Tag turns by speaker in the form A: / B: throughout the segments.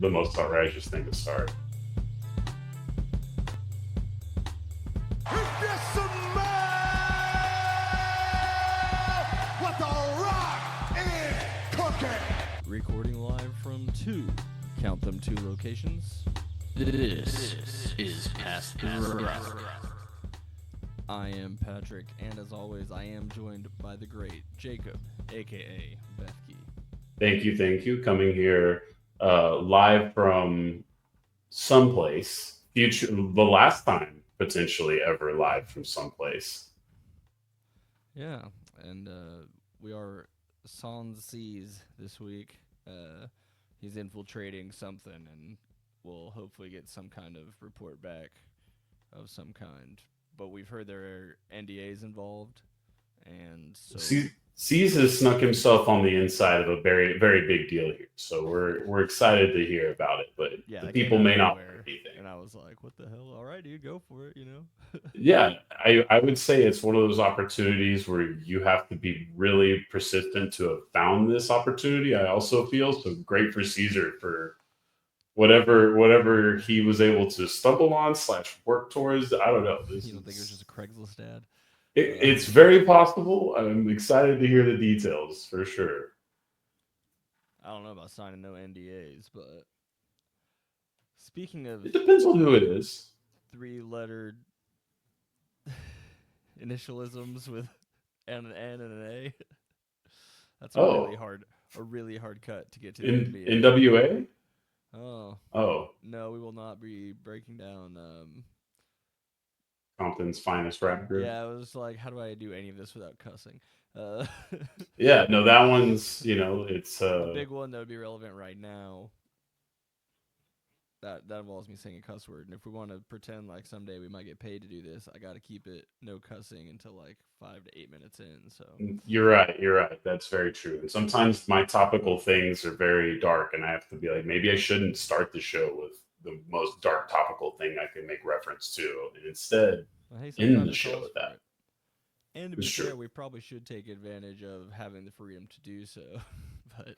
A: the most outrageous thing to start.
B: Recording live from count them two locations.
C: This is Past the Rock.
B: I am Patrick, and as always, I am joined by the great Jacob, aka Bethke.
A: Thank you. Coming here live from someplace. Future, the last time potentially ever live from someplace.
B: Yeah, and we are sans seas this week. He's infiltrating something, and we'll hopefully get some kind of report back of some kind. But we've heard there are NDAs involved, and so
A: C's has snuck himself on the inside of a very very big deal here. So we're excited to hear about it. But
B: yeah,
A: the people may not know anything.
B: And I was like, "What the hell? All right, dude, go for it."
A: Yeah, I would say it's one of those opportunities where you have to be really persistent to have found this opportunity. I also feel so great for Caesar for whatever he was able to stumble on / work towards. I don't know.
B: You don't think it was just a Craigslist ad?
A: It's very possible. I'm excited to hear the details for sure.
B: I don't know about signing no NDAs, but speaking of,
A: It depends on who it is.
B: 3-lettered initialisms with an N and an A. That's a really hard cut to get to.
A: In NWA.
B: Oh no, we will not be breaking down
A: Compton's finest rap group.
B: Yeah, I was like, how do I do any of this without cussing?
A: Yeah, no, that one's it's
B: a big one that would be relevant right now. That involves me saying a cuss word, and if we want to pretend like someday we might get paid to do this, I got to keep it no cussing until like 5 to 8 minutes in. So
A: you're right. That's very true. And sometimes my topical things are very dark, and I have to be like, maybe I shouldn't start the show with the most dark topical thing I can make reference to, and instead end the show with that.
B: And to be fair, we probably should take advantage of having the freedom to do so, but.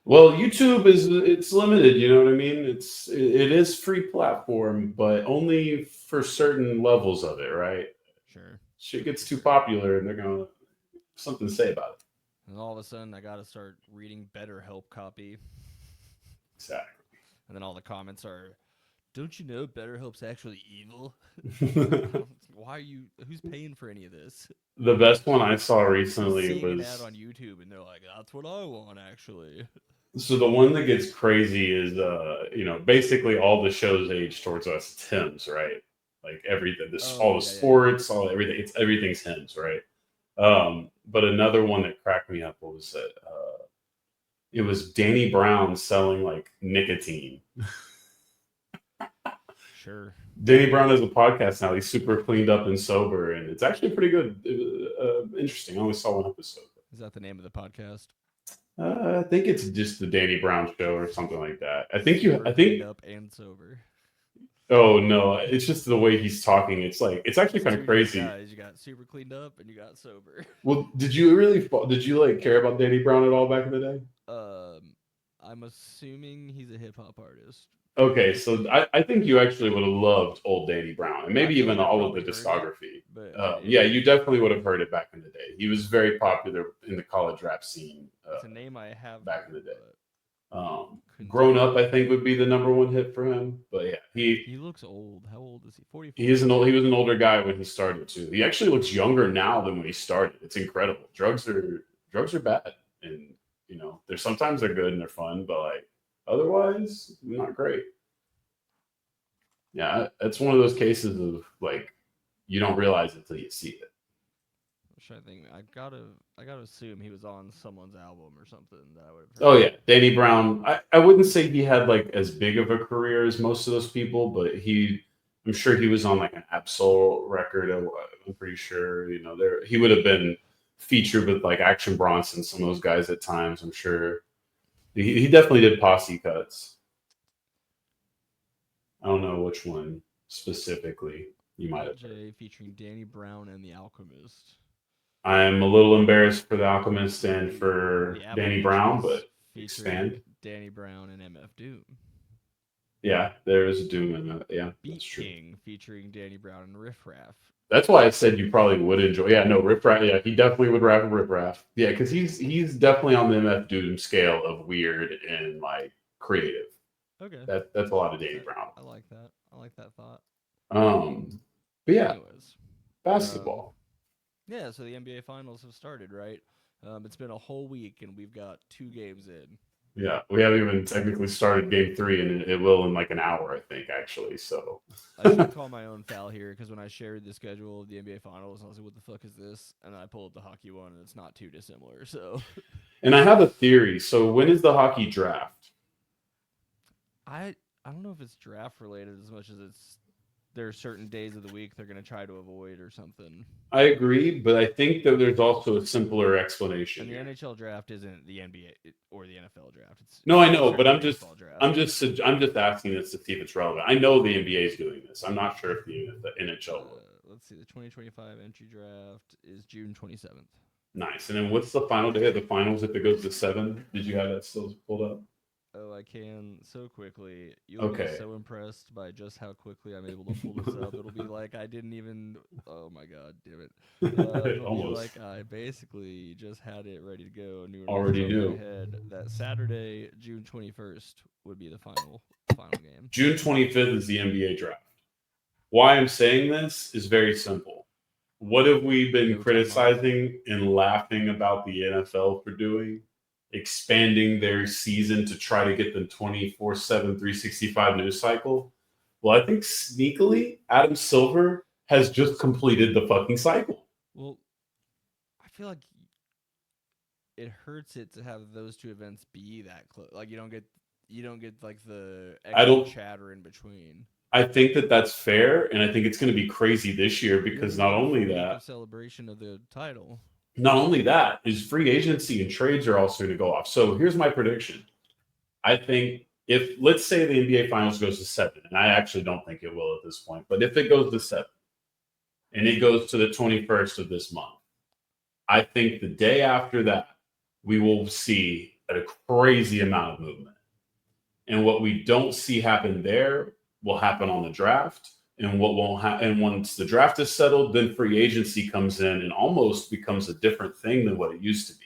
A: Well, YouTube it's limited, you know what I mean? It is free platform, but only for certain levels of it, right?
B: Sure.
A: Shit gets too popular and they're gonna have something to say about it.
B: And all of a sudden I gotta start reading BetterHelp copy.
A: Exactly.
B: And then all the comments are, don't you know BetterHelp's actually evil? Why are you who's paying for any of this?
A: The best one I saw recently was
B: an ad on YouTube and they're like, that's what I want actually.
A: So the one that gets crazy is, basically all the shows age towards us. It's hymns, right? Like everything, all the sports, all everything. Everything's hymns, right? But another one that cracked me up was that it was Danny Brown selling like nicotine.
B: Sure.
A: Danny Brown has a podcast now. He's super cleaned up and sober, and it's actually pretty good. Interesting. I only saw one episode.
B: Is that the name of the podcast?
A: I think it's just the Danny Brown Show or something like that. I think
B: up and sober.
A: Oh no, it's just the way he's talking. It's actually kind of crazy.
B: Guys, you got super cleaned up and you got sober.
A: Well, did you like care about Danny Brown at all back in the day?
B: I'm assuming he's a hip hop artist.
A: Okay, so I think you actually would have loved old Danny Brown, and maybe even all of the discography. Yeah, you definitely would have heard it back in the day. He was very popular in the college rap scene.
B: It's a name I have
A: back in the day. Grown Up, I think, would be the #1 hit for him. But yeah,
B: he looks old. How old is he? 44.
A: He was an older guy when he started too. He actually looks younger now than when he started. It's incredible. Drugs are bad, and they're sometimes they're good and they're fun, but like. Otherwise, not great. Yeah, it's one of those cases of like you don't realize it until you see it.
B: I think I gotta assume he was on someone's album or something that I would have heard.
A: Oh yeah, Danny Brown. I wouldn't say he had like as big of a career as most of those people, but I'm sure he was on like an Absol record. I'm pretty sure he would have been featured with like Action Bronson, some of those guys at times. I'm sure. He definitely did posse cuts. I don't know which one specifically you might have.
B: Featuring Danny Brown and The Alchemist.
A: I'm a little embarrassed for The Alchemist and for Danny Brown, but expand.
B: Danny Brown and MF Doom.
A: Yeah, there is a Doom in that. Yeah,
B: Beat
A: that's true.
B: King featuring Danny Brown and Riff Raff.
A: That's why I said you probably would enjoy. Yeah, no, Riff Raff. Yeah, he definitely would rap Riff Raff. Yeah, because he's definitely on the MF Doom scale of weird and like creative.
B: Okay.
A: That's a lot of Danny Brown.
B: I like that. I like that thought.
A: But yeah,
B: Anyways,
A: basketball.
B: yeah, so the NBA Finals have started, right? It's been a whole week, and we've got 2 games in.
A: Yeah, we haven't even technically started game 3, and it will in like an hour, I think, actually. So
B: I should call my own foul here because when I shared the schedule of the NBA Finals, I was like, "What the fuck is this?" And then I pulled up the hockey one, and it's not too dissimilar. So,
A: and I have a theory. So when is the hockey draft?
B: I don't know if it's draft related as much as it's there are certain days of the week they're going to try to avoid or something.
A: I agree, but I think that there's also a simpler explanation.
B: And the
A: here.
B: NHL draft isn't the NBA or the NFL draft.
A: No, I know, but I'm just
B: draft.
A: asking this to see if it's relevant. I know the NBA is doing this. I'm not sure if the NHL will.
B: Let's see. The 2025 entry draft is June 27th.
A: Nice. And then what's the final day of the finals if it goes to 7? Did you have that still pulled up?
B: Oh, I can so quickly. You'll be so impressed by just how quickly I'm able to pull this up. It'll be like I didn't even. Oh my god, damn it! It'll
A: Almost.
B: be like I basically just had it ready to go.
A: Already knew.
B: In my head that Saturday, June 21st, would be the final game.
A: June 25th is the NBA draft. Why I'm saying this is very simple. What have we been criticizing and laughing about the NFL for doing? Expanding their season to try to get them 24/7, 365 news cycle. Well, I think sneakily, Adam Silver has just completed the fucking cycle.
B: Well, I feel like it hurts it to have those 2 events be that close. Like you don't get like the extra chatter in between.
A: I think that's fair, and I think it's going to be crazy this year because not only that
B: celebration of the title.
A: Not only that, is free agency and trades are also going to go off. So here's my prediction. I think if, let's say the NBA Finals goes to 7, and I actually don't think it will at this point, but if it goes to 7 and it goes to the 21st of this month, I think the day after that, we will see a crazy amount of movement. And what we don't see happen there will happen on the draft. And what won't happen, and once the draft is settled, then free agency comes in and almost becomes a different thing than what it used to be.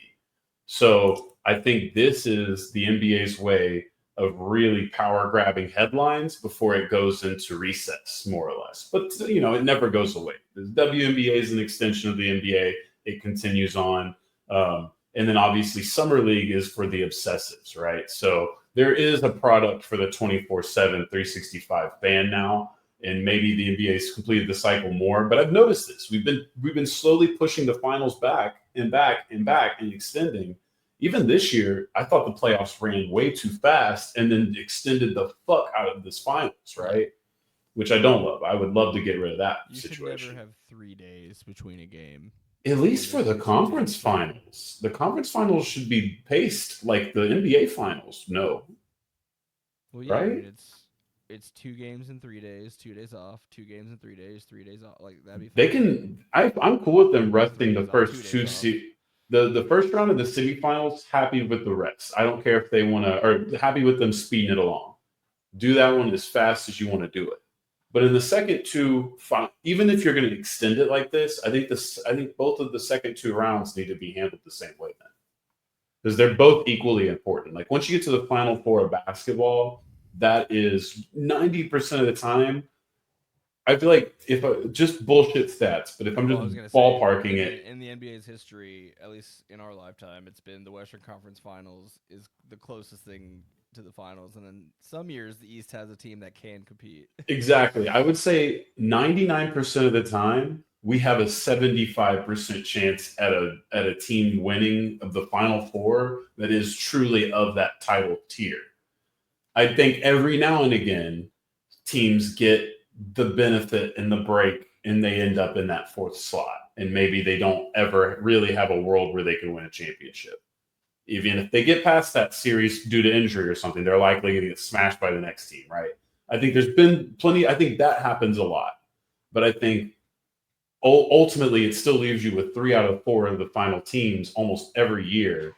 A: So I think this is the NBA's way of really power grabbing headlines before it goes into recess, more or less. But it never goes away. The WNBA is an extension of the NBA. It continues on, and then obviously Summer League is for the obsessives, right? So there is a product for the 24/7, 365 band now. And maybe the NBA's completed the cycle more, but I've noticed this. We've been slowly pushing the finals back and back and back and extending. Even this year, I thought the playoffs ran way too fast and then extended the fuck out of this finals, right? Which I don't love. I would love to get rid of that situation.
B: You should never have 3 days between a game.
A: At least for the conference finals. The conference finals should be paced like the NBA finals. No.
B: Well, yeah, right? I mean, it's 2 games in 3 days, 2 days off, 2 games in 3 days, 3 days off. Like that'd be fun.
A: They can. I'm cool with them resting the first 2 the first round of the semifinals. Happy with the rest. I don't care if they want to, or happy with them speeding it along. Do that one as fast as you want to do it. But in the second 2, even if you're going to extend it like this, I think both of the second 2 rounds need to be handled the same way then, because they're both equally important. Like once you get to the Final 4 of basketball, that is 90% of the time. I feel like if just bullshit stats, but if I'm just ballparking it.
B: In the NBA's history, at least in our lifetime, it's been the Western Conference Finals is the closest thing to the finals. And then some years the East has a team that can compete.
A: Exactly. I would say 99% of the time, we have a 75% chance at a team winning of the Final 4 that is truly of that title tier. I think every now and again, teams get the benefit and the break, and they end up in that 4th slot. And maybe they don't ever really have a world where they can win a championship. Even if they get past that series due to injury or something, they're likely going to get smashed by the next team, right? I think there's been plenty. I think that happens a lot. But I think ultimately it still leaves you with 3 out of 4 of the final teams almost every year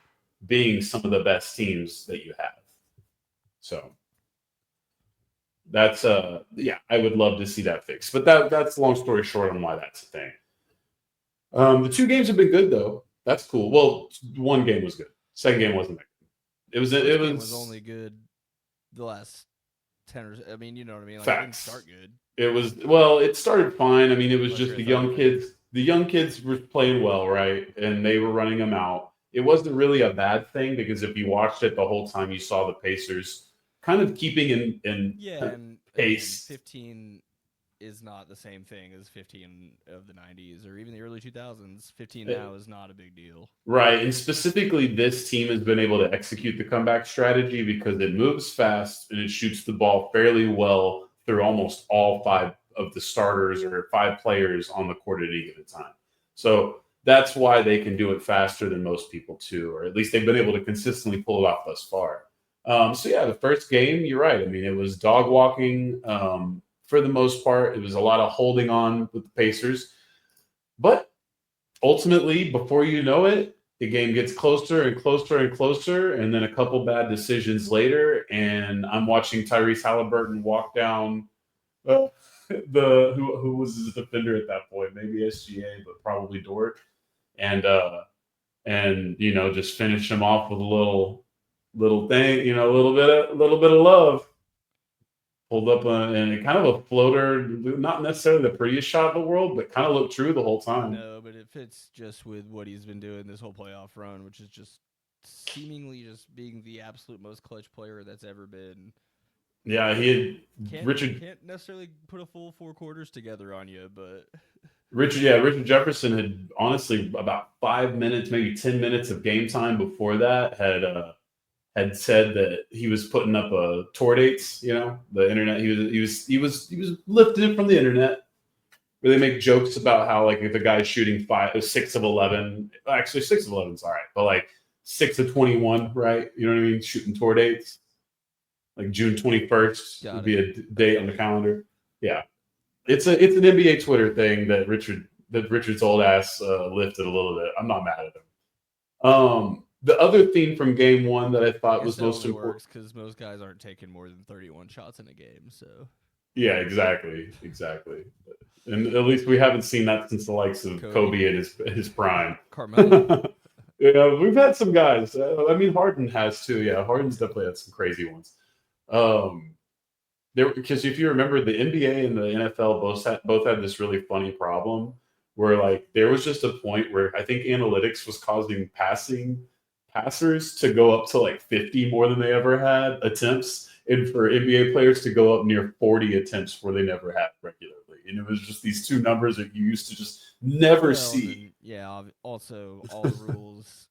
A: being some of the best teams that you have. So that's yeah, I would love to see that fixed. But that's long story short on why that's a thing. The 2 games have been good though. That's cool. Well, 1 game was good. Second game wasn't that good.
B: First game was only good the last 10 or I mean, you know what I mean? Like, it didn't
A: facts.
B: start good.
A: It started fine. I mean, it was
B: Unless
A: just
B: you're
A: the
B: a
A: young
B: Thunder fan.
A: kids. The young kids were playing well, right? And they were running them out. It wasn't really a bad thing because if you watched it the whole time, you saw the Pacers kind of keeping in
B: Yeah, and again,
A: pace.
B: 15 is not the same thing as 15 of the 90s or even the early 2000s. 15
A: Uh,
B: now is not a big deal.
A: Right. And specifically, this team has been able to execute the comeback strategy because it moves fast and it shoots the ball fairly well through almost all 5 of the starters or 5 players on the court at any given time. So that's why they can do it faster than most people, too, or at least they've been able to consistently pull it off thus far. So, yeah, the first game, you're right. I mean, it was dog walking for the most part. It was a lot of holding on with the Pacers. But ultimately, before you know it, the game gets closer and closer and closer, and then a couple bad decisions later, and I'm watching Tyrese Halliburton walk down uh, the who was his defender at that point, maybe SGA, but probably Dort, and just finish him off with a little thing, a little bit of love. Pulled up and kind of a floater, not necessarily the prettiest shot in the world, but kind of looked true the whole time.
B: No, but it fits just with what he's been doing this whole playoff run, which is just seemingly just being the absolute most clutch player that's ever been.
A: Yeah, Richard
B: Can't necessarily put a full 4 quarters together on you, but
A: Richard Jefferson had honestly about 5 minutes, maybe 10 minutes of game time before that had said that he was putting up tour dates. The internet. He was lifting it from the internet. Where they make jokes about how like if a guy's shooting 6 of 11, actually 6 of 11 is all right, but like 6 of 21, right? You know what I mean? Shooting tour dates. Like June 21st would be a date on the calendar. Yeah. It's an NBA Twitter thing that Richard's old ass lifted a little bit. I'm not mad at him. The other theme from game 1 that I thought was most important
B: because most guys aren't taking more than 31 shots in a game. So
A: yeah, exactly. And at least we haven't seen that since the likes of Kobe in his prime.
B: Carmelo.
A: Yeah, we've had some guys. I mean, Harden has too. Yeah, Harden's definitely had some crazy ones. Because if you remember, the NBA and the NFL both had this really funny problem where like there was just a point where I think analytics was causing passers to go up to like 50 more than they ever had attempts, and for NBA players to go up near 40 attempts where they never had regularly. And it was just these two numbers that you used to just never see.
B: Also all the rules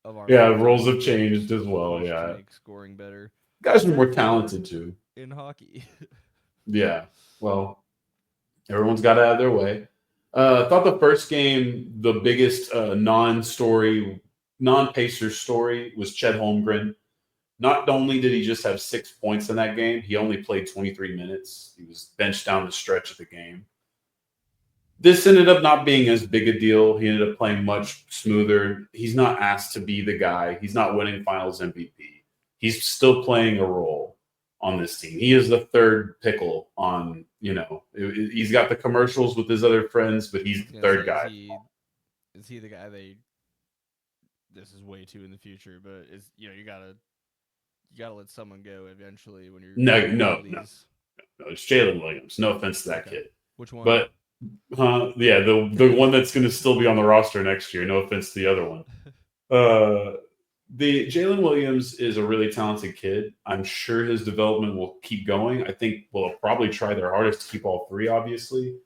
B: of our
A: rules have changed as well.
B: to
A: Yeah,
B: make scoring better.
A: guys are more talented too.
B: In hockey.
A: Yeah, well, everyone's got to have their way. I thought the first game, the biggest non-Pacer story was Chet Holmgren. Not only did he just have 6 points in that game, he only played 23 minutes. He was benched down the stretch of the game. This ended up not being as big a deal. He ended up playing much smoother. He's not asked to be the guy. He's not winning Finals MVP. He's still playing a role on this team. He is the third pickle on, he's got the commercials with his other friends, but he's the third guy.
B: Is he the guy this is way too in the future, but you gotta let someone go eventually when you're
A: No, it's Jalen Williams. No offense to that kid.
B: Which one?
A: But the one that's going to still be on the roster next year. No offense to the other one. The Jalen Williams is a really talented kid. I'm sure his development will keep going. I think we'll probably try their hardest to keep all 3, obviously.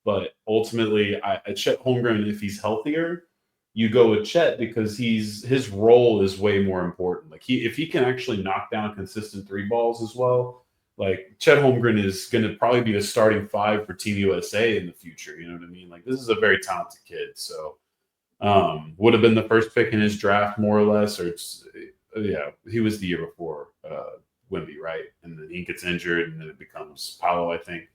A: But ultimately, Chet Holmgren, if he's healthier, you go with Chet because his role is way more important. Like if he can actually knock down consistent 3 balls as well, like Chet Holmgren is going to probably be the starting 5 for Team USA in the future. You know what I mean? Like this is a very talented kid. So would have been the first pick in his draft, more or less. Or he was the year before Wemby, right? And then he gets injured, and then it becomes Paolo, I think.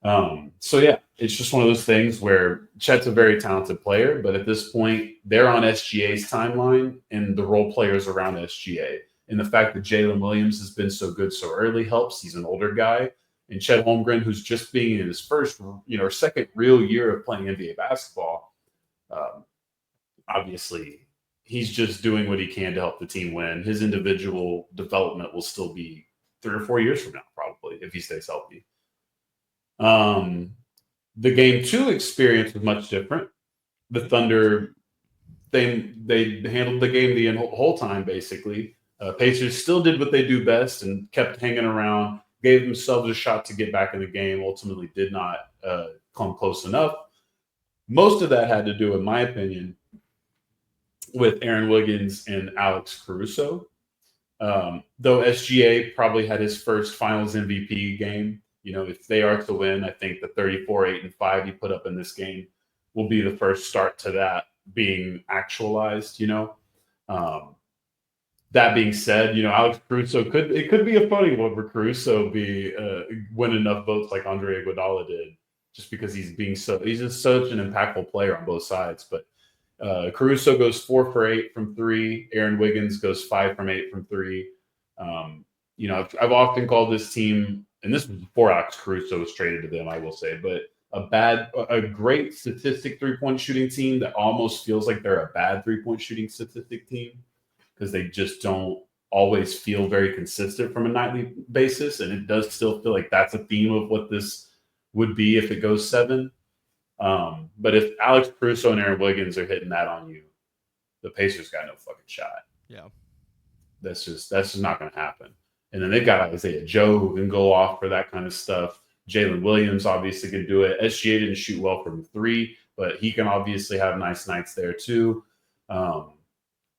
A: So yeah, it's just one of those things where Chet's a very talented player, but at this point, they're on SGA's timeline, and the role players around SGA. And the fact that Jalen Williams has been so good so early helps. He's an older guy, and Chet Holmgren, who's just being in his first, or second real year of playing NBA basketball, um, obviously he's just doing what he can to help the team win. His individual development will still be 3 or 4 years from now, probably, if he stays healthy. The game two experience was much different. The Thunder, they handled the game the whole time, basically. Pacers still did what they do best and kept hanging around, gave themselves a shot to get back in the game, ultimately did not come close enough. Most of that had to do, in my opinion, with Aaron Wiggins and Alex Caruso. Though SGA probably had his first Finals MVP game. If they are to win, I think the 34-8-5 he put up in this game will be the first start to that being actualized. That being said, Alex Caruso could be a funny one where Caruso win enough votes like Andre Iguodala did, just because he's just such an impactful player on both sides. But Caruso goes 4 for 8 from three. Aaron Wiggins goes 5 from 8 from three. I've often called this team, and this was before Alex Caruso was traded to them, I will say, but a great statistic 3-point shooting team that almost feels like they're a bad 3-point shooting statistic team because they just don't always feel very consistent from a nightly basis. And it does still feel like that's a theme of what this would be if it goes 7. But if Alex Caruso and Aaron Wiggins are hitting that on you, the Pacers got no fucking shot.
B: Yeah.
A: That's just not going to happen. And then they've got Isaiah Joe who can go off for that kind of stuff. Jalen Williams obviously can do it. SGA didn't shoot well from 3, but he can obviously have nice nights there too.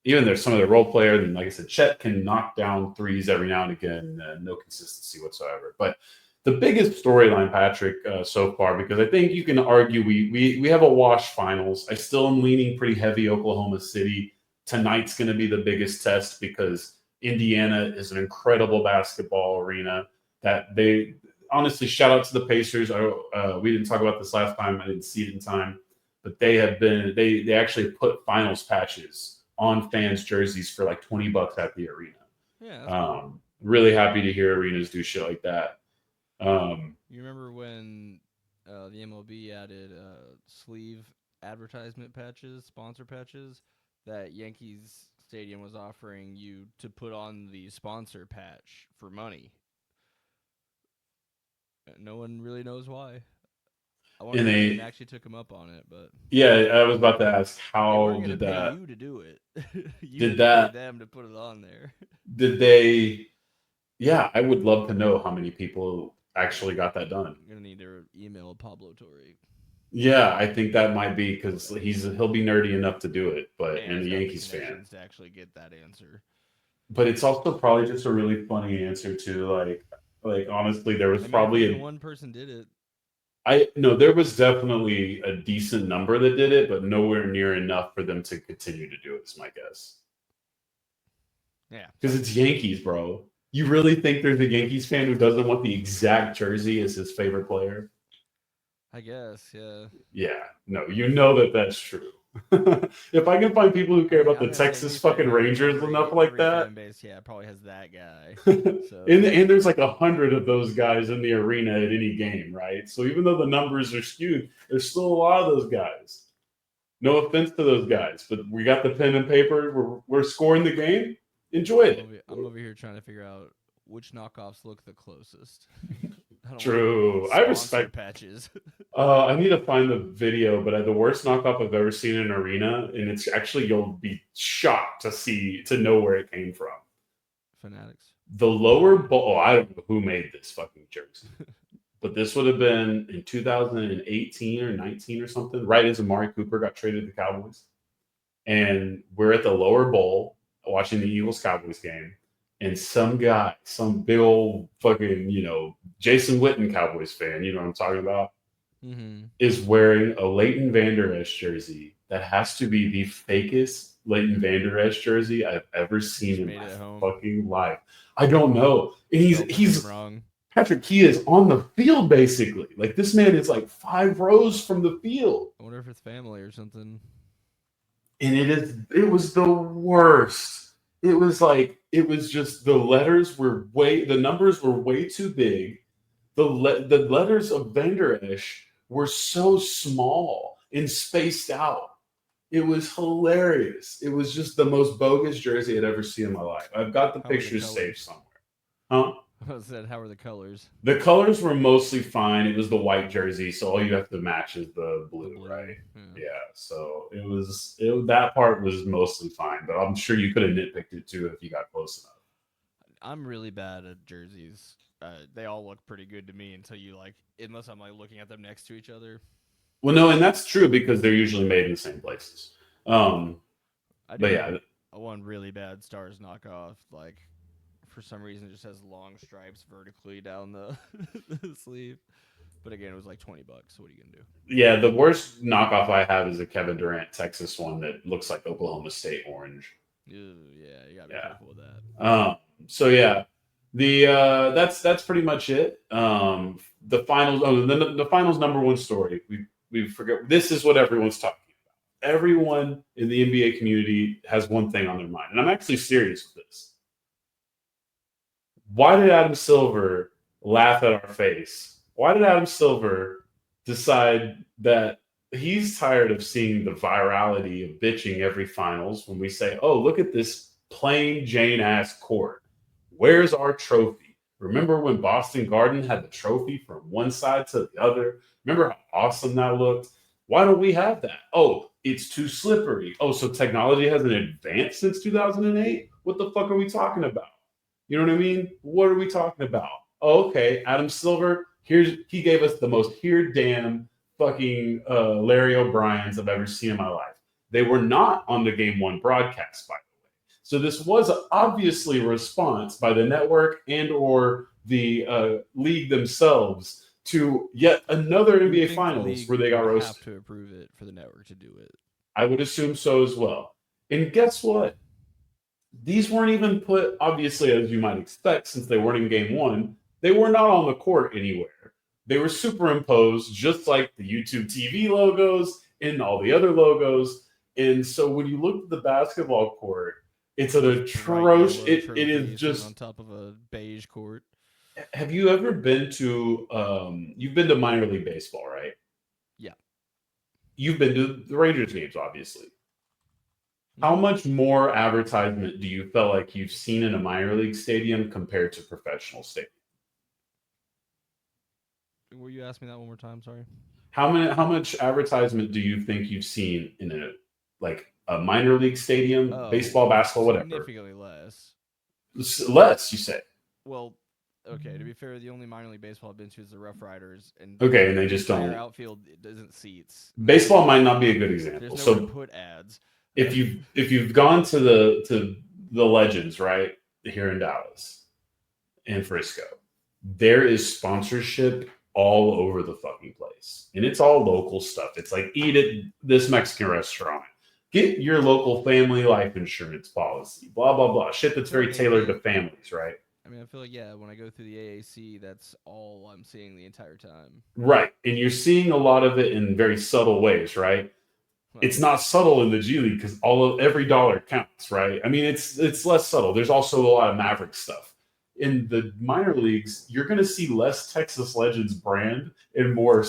A: Even there's some of the role players, and like I said, Chet can knock down threes every now and again, no consistency whatsoever. But the biggest storyline, Patrick, so far, because I think you can argue we have a wash finals. I still am leaning pretty heavy Oklahoma City. Tonight's going to be the biggest test because Indiana is an incredible basketball arena that they honestly, shout out to the Pacers. We didn't talk about this last time. I didn't see it in time, but they actually put finals patches on fans' jerseys for like $20 at the arena.
B: Yeah.
A: Really happy to hear arenas do shit like that.
B: You remember when the MLB added sleeve advertisement patches, sponsor patches, that Yankees Stadium was offering you to put on the sponsor patch for money? No one really knows why. I wonder if they actually took him up on it, but
A: yeah, I was about to ask how
B: did
A: that.
B: Pay you to do it?
A: Did that
B: pay them to put it on there?
A: Did they? Yeah, I would love to know how many people actually got that done.
B: I'm gonna need to email Pablo Torre.
A: Yeah, I think that might be because he'll be nerdy enough to do it, and a Yankees fan
B: to actually get that answer.
A: But it's also probably just a really funny answer too. Like honestly, there was probably
B: one person did it.
A: There was definitely a decent number that did it, but nowhere near enough for them to continue to do it. Is my guess.
B: Yeah,
A: because it's Yankees, bro. You really think there's a Yankees fan who doesn't want the exact jersey as his favorite player?
B: I guess, yeah.
A: Yeah, no, that's true. If I can find people who care about the Texas fucking Rangers enough like that,
B: fan base, yeah, probably has that guy.
A: So. and there's like 100 of those guys in the arena at any game, right? So even though the numbers are skewed, there's still a lot of those guys. No offense to those guys, but we got the pen and paper. We're scoring the game. Enjoy it.
B: I'm over here trying to figure out which knockoffs look the closest.
A: True. I respect
B: patches.
A: I need to find the video, but the worst knockoff I've ever seen in an arena, and it's actually, you'll be shocked to know where it came from.
B: Fanatics.
A: The lower bowl. I don't know who made this fucking jersey, but this would have been in 2018 or 19 or something, right as Amari Cooper got traded to the Cowboys, and we're at the lower bowl watching the Eagles-Cowboys game. And some guy, some big old fucking, Jason Witten Cowboys fan, you know what I'm talking about, is wearing a Leighton Vander Esch jersey that has to be the fakest Leighton Vander Esch jersey I've ever seen in my fucking life. I don't know. And he's
B: wrong.
A: Patrick Key is on the field basically. Like this man is like 5 rows from the field.
B: I wonder if it's family or something.
A: And it was the worst. It was just the numbers were way too big. The letters of Vander Esch were so small and spaced out. It was hilarious. It was just the most bogus jersey I'd ever seen in my life. I've got the pictures saved somewhere. Huh?
B: I said, how were the colors?
A: The colors were mostly fine. It was the white jersey, so all you have to match is the blue, right? Yeah. So that part was mostly fine, but I'm sure you could have nitpicked it too if you got close enough.
B: I'm really bad at jerseys. They all look pretty good to me unless I'm like looking at them next to each other.
A: Well, no, and that's true because they're usually made in the same places. But yeah,
B: one really bad Stars knockoff, like for some reason it just has long stripes vertically down the sleeve. But again, it was like $20. So what are you gonna do? Yeah,
A: the worst knockoff I have is a Kevin Durant Texas one that looks like Oklahoma State orange.
B: Ew, yeah, you gotta be careful with that.
A: So yeah, that's pretty much it. The finals. Oh, then the finals number one story. We forget. This is what everyone's talking about. Everyone in the NBA community has one thing on their mind, and I'm actually serious with this. Why did Adam Silver laugh at our face? Why did Adam Silver decide that he's tired of seeing the virality of bitching every finals when we say, oh, look at this plain Jane ass court. Where's our trophy? Remember when Boston Garden had the trophy from one side to the other? Remember how awesome that looked? Why don't we have that? Oh, it's too slippery. Oh, so technology hasn't advanced since 2008? What the fuck are we talking about? You know what I mean? What are we talking about? Oh, okay, Adam Silver, he gave us the most here damn fucking Larry O'Briens I've ever seen in my life. They were not on the Game 1 broadcast, by the way. So this was obviously a response by the network and or the league themselves to yet another NBA Finals where they got roasted.
B: Have to approve it for the network to do it.
A: I would assume so as well. And guess what? These weren't even put, obviously, as you might expect, since they weren't in Game 1, they were not on the court anywhere. They were superimposed just like the YouTube TV logos and all the other logos. And so when you look at the basketball court, it's an atrocious. It is just
B: on top of a beige court.
A: Have you ever been to? You've been to minor league baseball, right?
B: Yeah.
A: You've been to the Rangers games, obviously. How much more advertisement do you feel like you've seen in a minor league stadium compared to professional stadium?
B: Will you ask me that one more time? Sorry.
A: How much advertisement do you think you've seen in a minor league stadium, baseball, basketball, whatever?
B: Significantly less.
A: Less, you say?
B: Well, okay. To be fair, the only minor league baseball I've been to is the Rough Riders, and
A: they just don't.
B: Outfield isn't seats.
A: Baseball might not be a good example.
B: There's nowhere to put ads.
A: If you've gone to the Legends, right, here in Dallas and Frisco, there is sponsorship all over the fucking place, and it's all local stuff. It's like eat at this Mexican restaurant, get your local family life insurance policy, blah blah blah, shit that's very tailored to families, right?
B: I mean, I feel like when I go through the AAC, that's all I'm seeing the entire time.
A: Right, and you're seeing a lot of it in very subtle ways, right? It's not subtle in the G League because every dollar counts, right? I mean, it's less subtle. There's also a lot of Maverick stuff. In the minor leagues, you're going to see less Texas Legends brand and more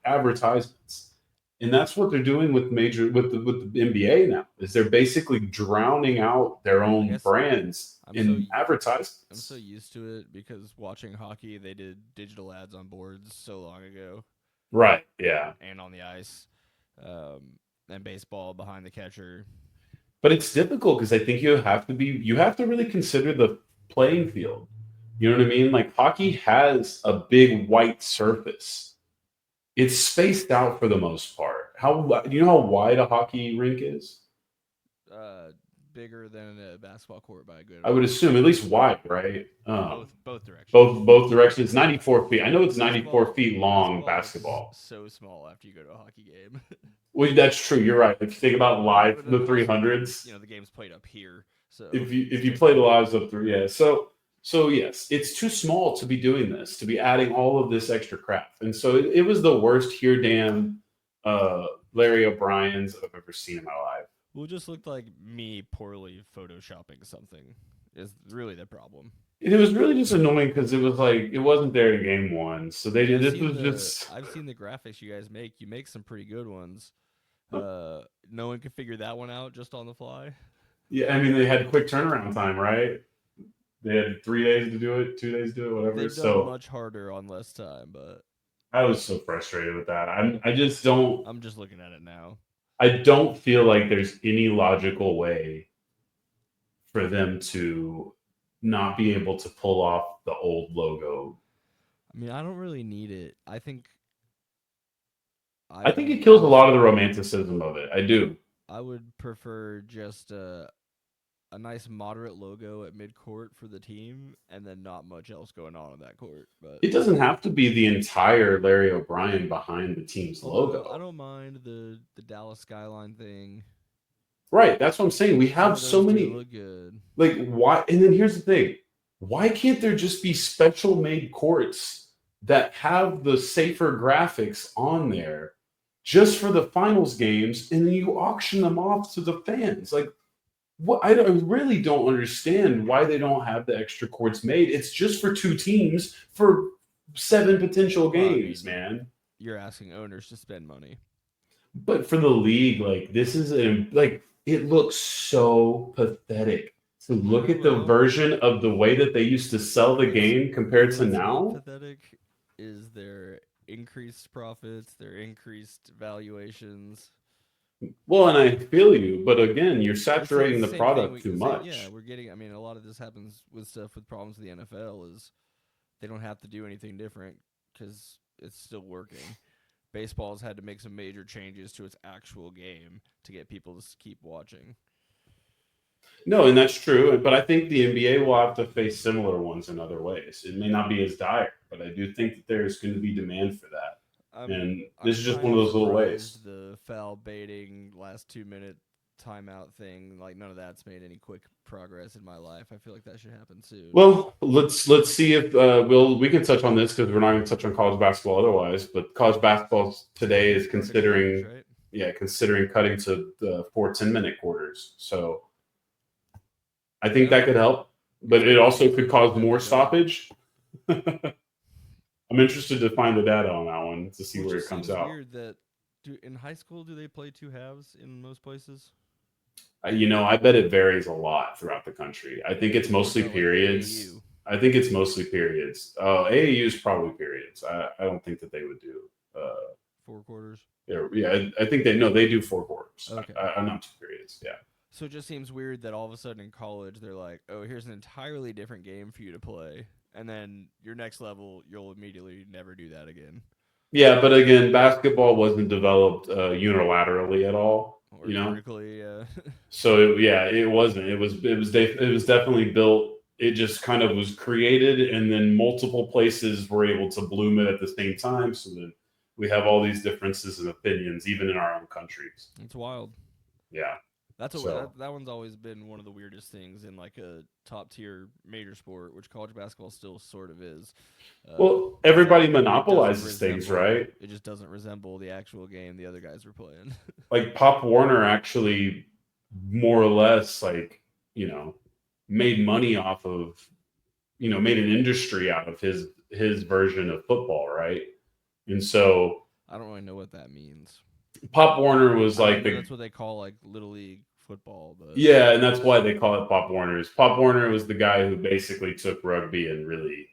A: advertisements, and that's what they're doing with the NBA now. Is they're basically drowning out their own brands in advertisements.
B: I'm so used to it because watching hockey, they did digital ads on boards so long ago.
A: Right. Yeah.
B: And on the ice. And baseball behind the catcher.
A: But it's difficult because I think you have to really consider the playing field. You know what I mean? Like hockey has a big white surface. It's spaced out for the most part. Do you know how wide a hockey rink is?
B: Bigger than a basketball court by a good.
A: I would assume at least wide, right?
B: Both directions.
A: Both directions. 94 feet. I know it's 94 feet long basketball.
B: So small after you go to a hockey game.
A: Well, that's true. You're right. If you think about live from the 300s,
B: the game's played up here. So
A: if you play the lives up through, yeah. So So yes, it's too small to be doing this, to be adding all of this extra crap. And so it was the worst here damn Larry O'Brien's I've ever seen in my life.
B: Well, it just looked like me poorly photoshopping something. Is really the problem.
A: It was really just annoying because it was like it wasn't there in game one. So they did this was just
B: I've seen the graphics you guys make. You make some pretty good ones. No one can figure that one out just on the fly.
A: yeah, I mean they had quick turnaround time, right? They had 3 days to do it, 2 days to do it, whatever.
B: They've
A: So
B: done much harder on less time, but
A: I was so frustrated with that. I just don't
B: I'm just looking at it now.
A: I don't feel like there's any logical way for them to not be able to pull off the old logo.
B: I mean, I don't really need it. I think
A: I think it kills a lot of the romanticism of it. I do.
B: I would prefer just a nice moderate logo at mid-court for the team, and then not much else going on in that court. But
A: It doesn't have to be the entire Larry O'Brien behind the team's logo.
B: I don't mind the Dallas skyline thing.
A: Right, that's what I'm saying. We have so many.
B: Look good.
A: Like why? And then here's the thing: why can't there just be special made courts that have the safer graphics on there just for the finals games, and then you auction them off to the fans? Like, what? I really don't understand why they don't have the extra courts made. It's just for 2 teams for 7 potential games, man.
B: You're asking owners to spend money.
A: But for the league, like this is like it looks so pathetic to look at the version of the way that they used to sell the game compared to now.
B: Pathetic is their increased profits, their increased valuations.
A: Well, and I feel you, but again, you're saturating the product too much.
B: Yeah, we're getting. I mean, a lot of this happens with stuff with problems with the NFL is they don't have to do anything different because it's still working. Baseball's had to make some major changes to its actual game to get people to keep watching.
A: No, and that's true. But I think the NBA will have to face similar ones in other ways. It may not be as dire, but I do think that there's going to be demand for that. And this is just one of those little ways.
B: The foul baiting last 2-minute timeout thing, like none of that's made any quick progress in my life. I feel like that should happen soon.
A: Well, let's see if we can touch on this because we're not going to touch on college basketball otherwise. But college basketball today is considering considering cutting to the 4 10-minute quarters. So I think that could help, but it also could cause more stoppage. I'm interested to find the data on that one to see where it comes out.
B: Weird that in high school, do they play 2 halves in most places?
A: I bet it varies a lot throughout the country. I think it's mostly periods. I think it's mostly periods. AAU is probably periods. I don't think that they would do
B: 4 quarters.
A: Yeah. I think they do 4 quarters.
B: Okay.
A: I'm not 2 periods. Yeah.
B: So it just seems weird that all of a sudden in college they're like, oh, here's an entirely different game for you to play. And then your next level, you'll immediately never do that again.
A: Yeah, but again, basketball wasn't developed unilaterally at all.
B: Or vertically, yeah.
A: So it wasn't. It was definitely built. It just kind of was created, and then multiple places were able to bloom it at the same time. So that we have all these differences in opinions, even in our own countries.
B: It's wild.
A: Yeah.
B: That one's always been one of the weirdest things in like a top tier major sport, which college basketball still sort of is.
A: Well, everybody monopolizes things, right?
B: It just doesn't resemble the actual game the other guys were playing.
A: Like Pop Warner actually more or less made money off of, made an industry out of his version of football, right? And so
B: I don't really know what that means.
A: Pop Warner was
B: that's what they call like Little League football. But
A: yeah, and that's why they call it Pop Warner's. Pop Warner was the guy who basically took rugby and really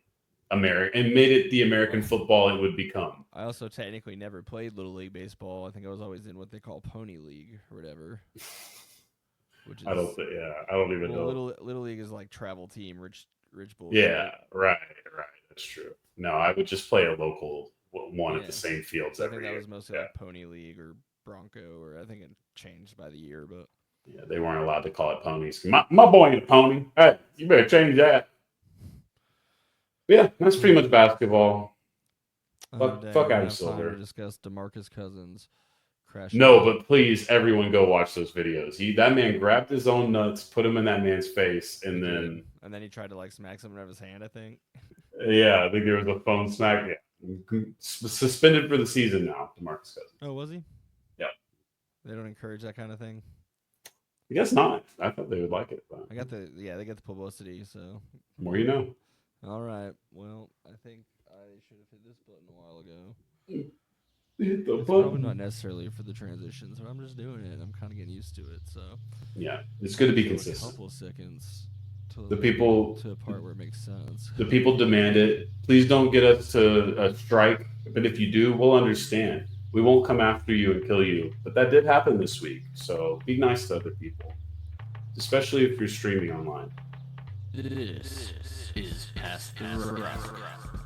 A: and made it the American football it would become.
B: I also technically never played Little League baseball. I think I was always in what they call Pony League or whatever. Which is,
A: I don't even know.
B: Little League is like travel team, rich bulls.
A: Yeah, right. That's true. No, I would just play a local one at the same fields every year.
B: I think that was mostly like Pony League or Bronco, or I think it changed by the year, but
A: yeah, they weren't allowed to call it ponies. My boy ain't a pony. Hey, you better change that. But yeah, that's pretty much basketball. Fuck Adam Silver.
B: To discuss DeMarcus Cousins. crash.
A: No, but please, everyone go watch those videos. That man grabbed his own nuts, put them in that man's face, and then
B: he tried to like smack something out of his hand, I think.
A: Yeah, I think there was a phone smack. Yeah. Suspended for the season now, DeMarcus Cousins.
B: Oh, was he?
A: Yeah.
B: They don't encourage that kind of thing.
A: I guess not. I thought they would like it. But
B: they get the publicity, so
A: more you know.
B: All right. Well, I think I should have hit this button a while ago.
A: Hit the
B: It's
A: button.
B: probably not necessarily for the transitions, but I'm just doing it. I'm kind of getting used to it. So
A: yeah, it's good to be consistent.
B: A couple seconds to
A: the people
B: to a part where it makes sense.
A: The people demand it. Please don't get us to a strike. But if you do, we'll understand. We won't come after you and kill you. But that did happen this week. So be nice to other people, especially if you're streaming online.
C: This is Past the Rock.